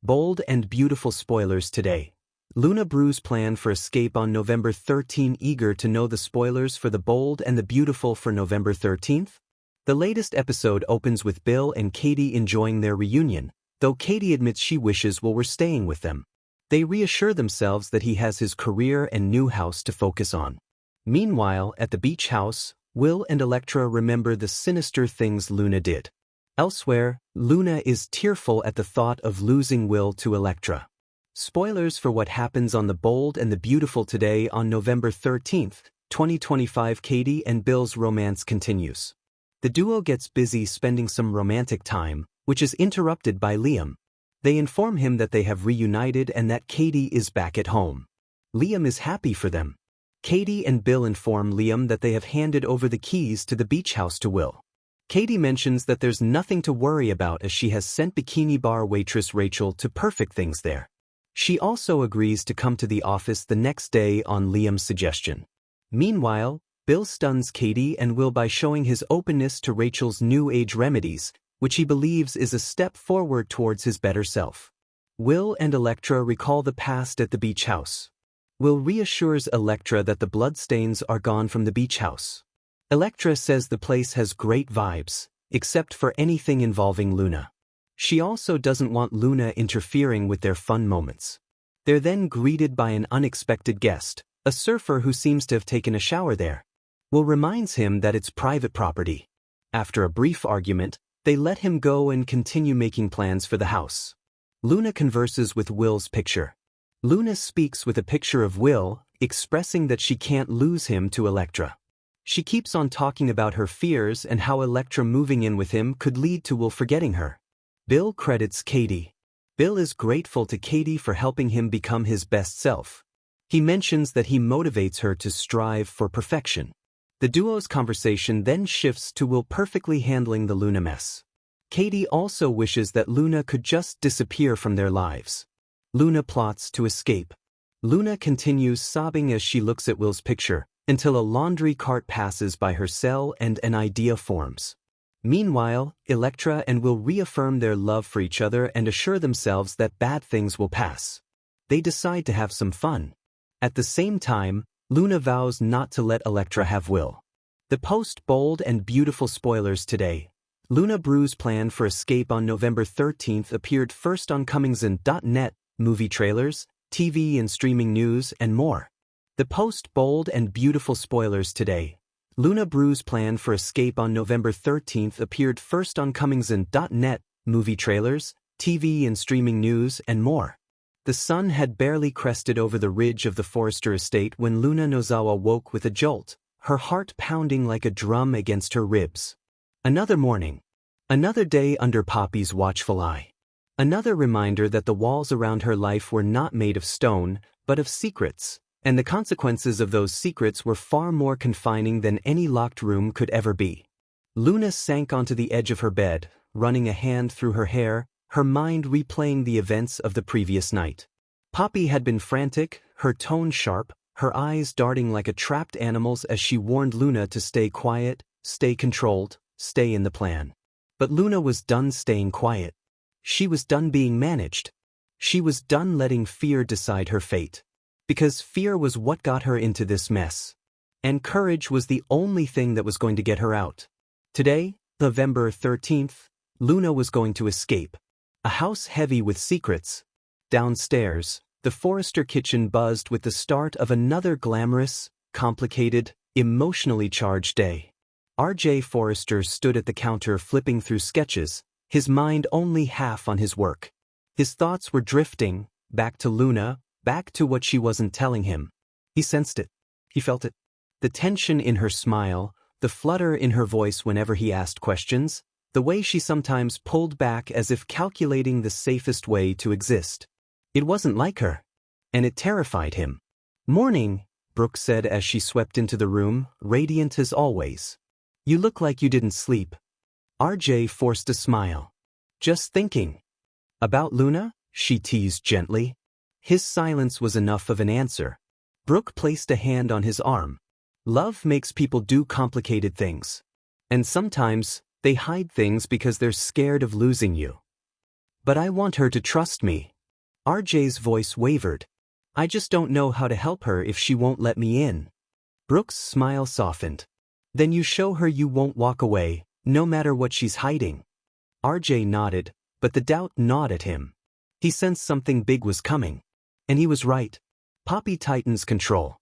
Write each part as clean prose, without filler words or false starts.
Bold and beautiful spoilers today. Luna Bru's plan for escape on November 13. Eager to know the spoilers for The Bold and the Beautiful for November 13th? The latest episode opens with Bill and Katie enjoying their reunion, though Katie admits she wishes Will were staying with them. They reassure themselves that he has his career and new house to focus on. Meanwhile, at the beach house, Will and Elektra remember the sinister things Luna did. Elsewhere, Luna is tearful at the thought of losing Will to Elektra. Spoilers for what happens on The Bold and the Beautiful today on November 13th, 2025. Katie and Bill's romance continues. The duo gets busy spending some romantic time, which is interrupted by Liam. They inform him that they have reunited and that Katie is back at home. Liam is happy for them. Katie and Bill inform Liam that they have handed over the keys to the beach house to Will. Katie mentions that there's nothing to worry about as she has sent bikini bar waitress Rachel to perfect things there. She also agrees to come to the office the next day on Liam's suggestion. Meanwhile, Bill stuns Katie and Will by showing his openness to Rachel's new age remedies, which he believes is a step forward towards his better self. Will and Elektra recall the past at the beach house. Will reassures Elektra that the bloodstains are gone from the beach house. Elektra says the place has great vibes, except for anything involving Luna. She also doesn't want Luna interfering with their fun moments. They're then greeted by an unexpected guest, a surfer who seems to have taken a shower there. Will reminds him that it's private property. After a brief argument, they let him go and continue making plans for the house. Luna converses with Will's picture. Luna speaks with a picture of Will, expressing that she can't lose him to Elektra. She keeps on talking about her fears and how Elektra moving in with him could lead to Will forgetting her. Bill credits Katie. Bill is grateful to Katie for helping him become his best self. He mentions that he motivates her to strive for perfection. The duo's conversation then shifts to Will perfectly handling the Luna mess. Katie also wishes that Luna could just disappear from their lives. Luna plots to escape. Luna continues sobbing as she looks at Will's picture, until a laundry cart passes by her cell and an idea forms. Meanwhile, Elektra and Will reaffirm their love for each other and assure themselves that bad things will pass. They decide to have some fun. At the same time, Luna vows not to let Elektra have Will. The post-bold and beautiful spoilers today. Luna Bru's plan for escape on November 13th appeared first on Cummingson.net, movie trailers, TV and streaming news, and more. The post-bold and beautiful spoilers today. Luna Bru's plan for escape on November 13th appeared first on Cummingson.net, movie trailers, TV and streaming news, and more. The sun had barely crested over the ridge of the Forrester estate when Luna Nozawa woke with a jolt, her heart pounding like a drum against her ribs. Another morning. Another day under Poppy's watchful eye. Another reminder that the walls around her life were not made of stone, but of secrets. And the consequences of those secrets were far more confining than any locked room could ever be. Luna sank onto the edge of her bed, running a hand through her hair, her mind replaying the events of the previous night. Poppy had been frantic, her tone sharp, her eyes darting like a trapped animal's as she warned Luna to stay quiet, stay controlled, stay in the plan. But Luna was done staying quiet. She was done being managed. She was done letting fear decide her fate. Because fear was what got her into this mess. And courage was the only thing that was going to get her out. Today, November 13th, Luna was going to escape. A house heavy with secrets. Downstairs, the Forrester kitchen buzzed with the start of another glamorous, complicated, emotionally charged day. R.J. Forrester stood at the counter flipping through sketches, his mind only half on his work. His thoughts were drifting, back to Luna, back to what she wasn't telling him. He sensed it. He felt it. The tension in her smile, the flutter in her voice whenever he asked questions, the way she sometimes pulled back as if calculating the safest way to exist. It wasn't like her. And it terrified him. "Morning," Brooke said as she swept into the room, radiant as always. "You look like you didn't sleep." RJ forced a smile. "Just thinking." "About Luna?" she teased gently. His silence was enough of an answer. Brooke placed a hand on his arm. "Love makes people do complicated things. And sometimes, they hide things because they're scared of losing you. But I want her to trust me," RJ's voice wavered. I just don't know how to help her if she won't let me in. Brooke's smile softened. Then you show her you won't walk away, no matter what she's hiding. RJ nodded, but the doubt gnawed at him. He sensed something big was coming. And he was right. Poppy tightens control.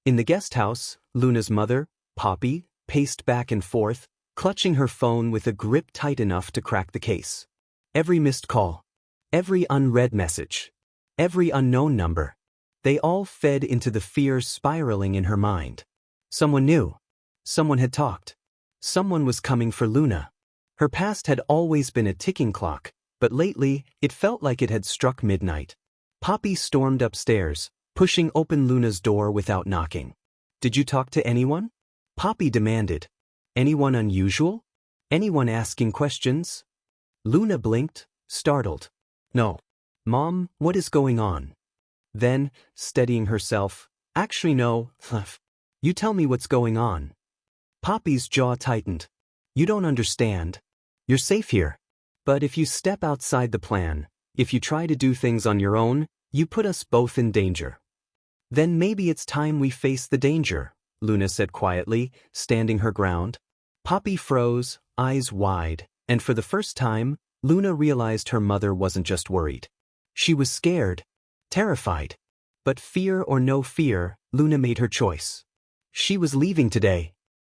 In the guest house, Luna's mother, Poppy, paced back and forth, clutching her phone with a grip tight enough to crack the case. Every missed call. Every unread message. Every unknown number. They all fed into the fear spiraling in her mind. Someone knew. Someone had talked. Someone was coming for Luna. Her past had always been a ticking clock, but lately, it felt like it had struck midnight. Poppy stormed upstairs, pushing open Luna's door without knocking. Did you talk to anyone? Poppy demanded. Anyone unusual? Anyone asking questions? Luna blinked, startled. No. Mom, what is going on? Then, steadying herself, actually no, you tell me what's going on. Poppy's jaw tightened. You don't understand. You're safe here. But if you step outside the plan, if you try to do things on your own, you put us both in danger. Then maybe it's time we face the danger, Luna said quietly, standing her ground. Poppy froze, eyes wide, and for the first time, Luna realized her mother wasn't just worried. She was scared, terrified. But fear or no fear, Luna made her choice. She was leaving today,